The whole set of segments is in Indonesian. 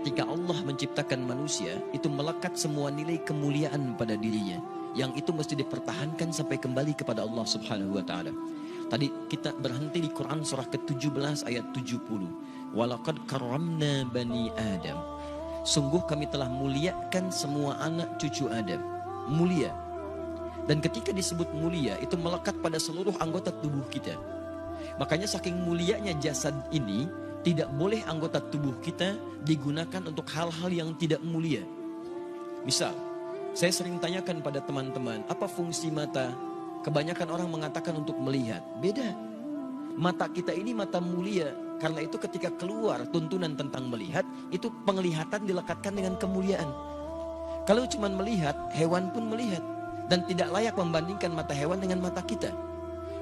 ketika Allah menciptakan manusia, itu melekat semua nilai kemuliaan pada dirinya, yang itu mesti dipertahankan sampai kembali kepada Allah Subhanahu wa taala. Tadi kita berhenti di Quran surah ke-17 ayat 70. Walaqad karramna bani Adam. Sungguh kami telah muliakan semua anak cucu Adam. Mulia. Dan ketika disebut mulia, itu melekat pada seluruh anggota tubuh kita. Makanya saking mulianya jasad ini, tidak boleh anggota tubuh kita digunakan untuk hal-hal yang tidak mulia. Misal, saya sering tanyakan pada teman-teman, apa fungsi mata? Kebanyakan orang mengatakan untuk melihat. Beda. Mata kita ini mata mulia. Karena itu ketika keluar tuntunan tentang melihat, itu penglihatan dilekatkan dengan kemuliaan. Kalau cuma melihat, hewan pun melihat. Dan tidak layak membandingkan mata hewan dengan mata kita.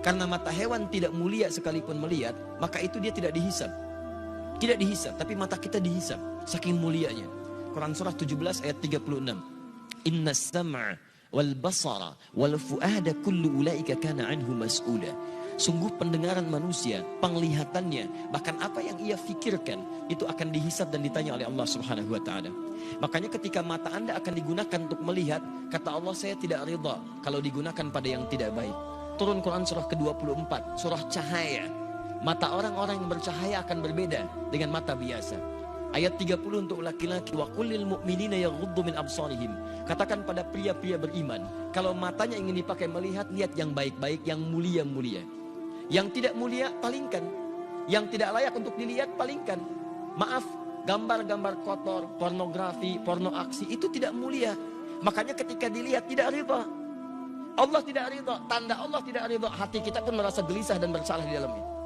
Karena mata hewan tidak mulia sekalipun melihat, maka itu dia tidak dihisab. Tidak dihisab, tapi mata kita dihisab. Saking mulianya. Quran surah 17 ayat 36. Inna sam'a wal basara wal fu'ada kullu ulaika kana anhu mas'ula. Sungguh pendengaran manusia, penglihatannya, bahkan apa yang ia fikirkan, itu akan dihisab dan ditanya oleh Allah Subhanahu wa ta'ala. Makanya ketika mata Anda akan digunakan untuk melihat, kata Allah, saya tidak ridha kalau digunakan pada yang tidak baik. Turun Quran surah ke-24, surah cahaya. Mata orang-orang yang bercahaya akan berbeda dengan mata biasa. Ayat 30 untuk laki-laki, wa qul lil mu'minina yaghuddu min absarihim. Katakan pada pria-pria beriman, kalau matanya ingin dipakai melihat, lihat yang baik-baik, yang mulia-mulia. Yang tidak mulia, palingkan. Yang tidak layak untuk dilihat, palingkan. Maaf, gambar-gambar kotor, pornografi, porno aksi, itu tidak mulia. Makanya ketika dilihat, tidak ridha. Allah tidak ridha, tanda Allah tidak ridha, hati kita pun merasa gelisah dan bersalah di dalamnya.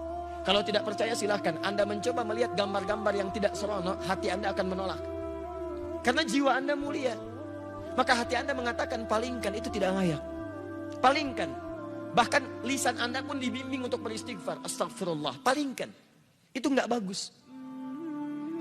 Kalau tidak percaya silahkan Anda mencoba melihat gambar-gambar yang tidak seronok, hati Anda akan menolak. Karena jiwa Anda mulia. Maka hati Anda mengatakan palingkan, itu tidak layak. Palingkan. Bahkan lisan Anda pun dibimbing untuk beristighfar. Astagfirullah, palingkan. Itu nggak bagus.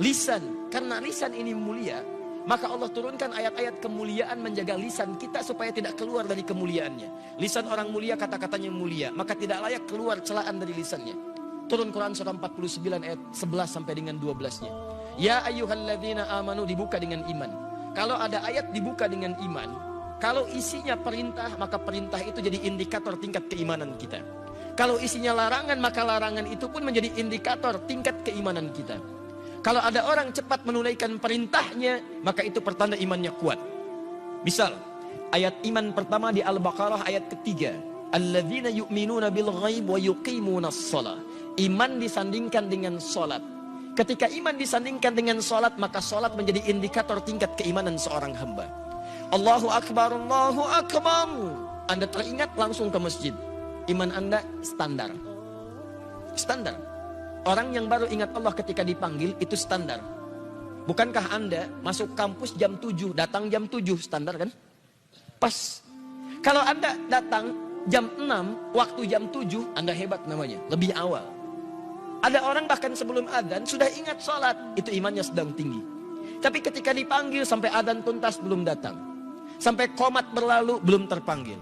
Lisan, karena lisan ini mulia, maka Allah turunkan ayat-ayat kemuliaan menjaga lisan kita supaya tidak keluar dari kemuliaannya. Lisan orang mulia kata-katanya mulia, maka tidak layak keluar celaan dari lisannya. Turun Quran surah 49 ayat 11 sampai dengan 12-nya. Ya ayyuhalladzina amanu, dibuka dengan iman. Kalau ada ayat dibuka dengan iman, kalau isinya perintah, maka perintah itu jadi indikator tingkat keimanan kita. Kalau isinya larangan, maka larangan itu pun menjadi indikator tingkat keimanan kita. Kalau ada orang cepat menunaikan perintahnya, maka itu pertanda imannya kuat. Misal, ayat iman pertama di Al-Baqarah ayat ketiga. Alladzina yu'minuna bil ghaib wa yuqimunas shalah. Iman disandingkan dengan sholat. Ketika iman disandingkan dengan sholat, maka sholat menjadi indikator tingkat keimanan seorang hamba. Allahu Akbar, Allahu Akbar. Anda teringat langsung ke masjid. Iman Anda standar. Standar. Orang yang baru ingat Allah ketika dipanggil, itu standar. Bukankah Anda masuk kampus jam 7, datang jam 7, standar kan? Pas. Kalau Anda datang jam 6, waktu jam 7, Anda hebat namanya, lebih awal. Ada orang bahkan sebelum adzan sudah ingat sholat, itu imannya sedang tinggi. Tapi ketika dipanggil sampai adzan tuntas belum datang. Sampai qomat berlalu belum terpanggil.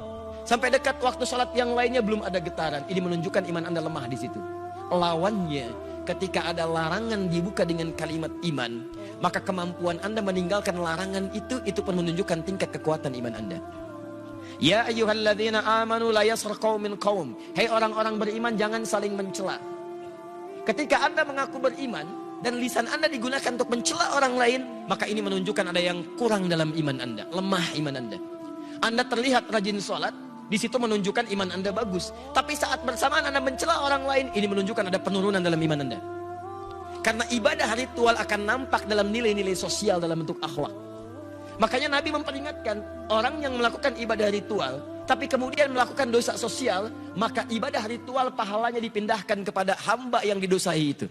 Sampai dekat waktu sholat yang lainnya belum ada getaran. Ini menunjukkan iman Anda lemah di situ. Lawannya, ketika ada larangan dibuka dengan kalimat iman, maka kemampuan Anda meninggalkan larangan itu pun menunjukkan tingkat kekuatan iman Anda. Ya ayyuhalladzina amanu la yaskhar qaumin qaum. Hei orang-orang beriman, jangan saling mencela. Ketika Anda mengaku beriman dan lisan Anda digunakan untuk mencela orang lain, maka ini menunjukkan ada yang kurang dalam iman Anda, lemah iman Anda. Anda terlihat rajin sholat, di situ menunjukkan iman Anda bagus. Tapi saat bersamaan Anda mencela orang lain, ini menunjukkan ada penurunan dalam iman Anda. Karena ibadah ritual akan nampak dalam nilai-nilai sosial dalam bentuk akhlak. Makanya Nabi memperingatkan orang yang melakukan ibadah ritual tapi kemudian melakukan dosa sosial, maka ibadah ritual pahalanya dipindahkan kepada hamba yang didosai itu.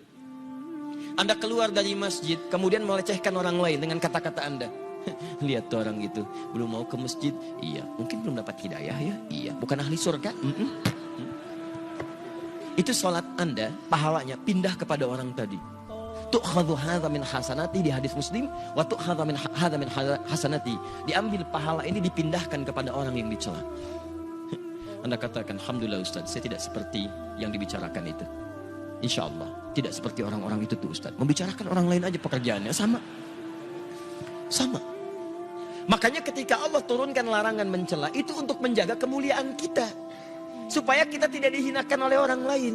Anda keluar dari masjid, kemudian melecehkan orang lain dengan kata-kata Anda. Lihat tuh orang itu, belum mau ke masjid. Iya, mungkin belum dapat hidayah ya. Iya, bukan ahli surga. Itu sholat Anda, pahalanya pindah kepada orang tadi. Tu'khadhu hadza min hasanati di hadis Muslim, wa tu'khadhu min hadza min hasanati. Diambil pahala ini dipindahkan kepada orang yang dicela. Anda katakan, alhamdulillah Ustaz, saya tidak seperti yang dibicarakan itu. Insya Allah tidak seperti orang-orang itu tuh Ustaz. Membicarakan orang lain aja pekerjaannya sama. Sama. Makanya ketika Allah turunkan larangan mencela, itu untuk menjaga kemuliaan kita. Supaya kita tidak dihinakan oleh orang lain.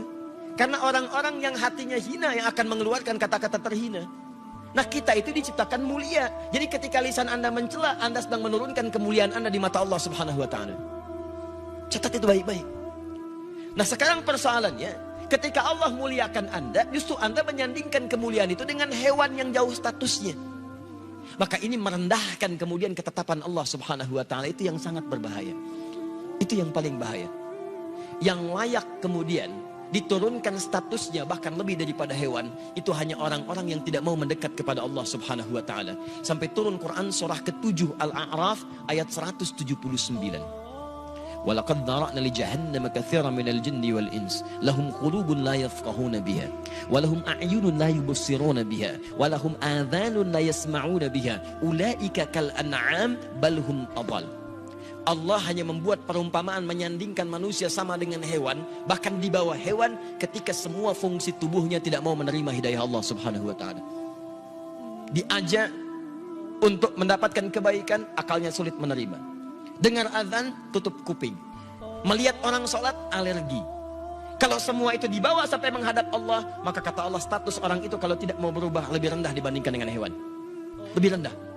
Karena orang-orang yang hatinya hina yang akan mengeluarkan kata-kata terhina. Nah, kita itu diciptakan mulia. Jadi ketika lisan Anda mencela, Anda sedang menurunkan kemuliaan Anda di mata Allah Subhanahu wa taala. Catat itu baik-baik. Nah, sekarang persoalannya, ketika Allah muliakan Anda, justru Anda menyandingkan kemuliaan itu dengan hewan yang jauh statusnya. Maka ini merendahkan kemudian ketetapan Allah Subhanahu wa taala, itu yang sangat berbahaya. Itu yang paling bahaya. Yang layak kemudian diturunkan statusnya bahkan lebih daripada hewan, itu hanya orang-orang yang tidak mau mendekat kepada Allah Subhanahu wa taala. Sampai turun Quran surah ke-7 Al-A'raf ayat 179. Walaqad dhara'na li jahannama katsiran minal jinni wal ins lahum qulubun la yafqahuna biha wa lahum a'yunun la yubsiruna biha wa lahum adhanun la yasma'una biha ulaika kal an'am bal hum adall. Allah hanya membuat perumpamaan menyandingkan manusia sama dengan hewan, bahkan di bawah hewan ketika semua fungsi tubuhnya tidak mau menerima hidayah Allah Subhanahu wa taala. Diajak untuk mendapatkan kebaikan, akalnya sulit menerima. Dengar azan, tutup kuping. Melihat orang sholat, alergi. Kalau semua itu dibawa sampai menghadap Allah, maka kata Allah status orang itu kalau tidak mau berubah lebih rendah dibandingkan dengan hewan. Lebih rendah.